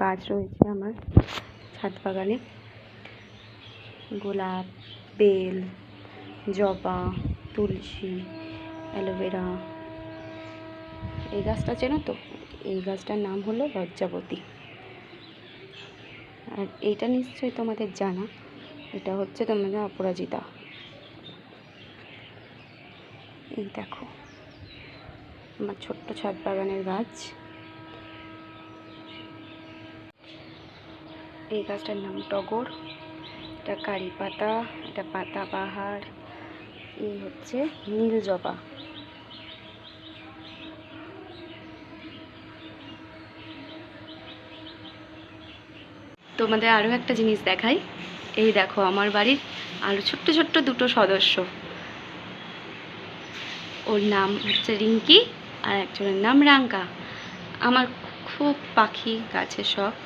গাছ রয়েছে আমার ছাদ বাগানে। গোলাপ, বেল, জবা, তুলসী, অ্যালোভেরা। এই গাছটা চেনো তো? এই গাছটার নাম হলো লজ্জাবতী। আর এইটা নিশ্চয়ই তোমাদের জানা, এটা হচ্ছে তোমাদের অপরাজিতা। এই দেখো আমার ছোট্ট ছাদ বাগানের গাছ। এই গাছটার নাম টগর, এটা কারি পাতা, এটা পাতাবাহার, এই হচ্ছে নীল জবা। তোমাদের আরও একটা জিনিস দেখাই। এই দেখো আমার বাড়ির আরও ছোট্ট ছোট্ট দুটো সদস্য। ওর নাম হচ্ছে রিঙ্কি আর একজনের নাম রাঙ্কা। আমার খুব পাখি গাছের শখ।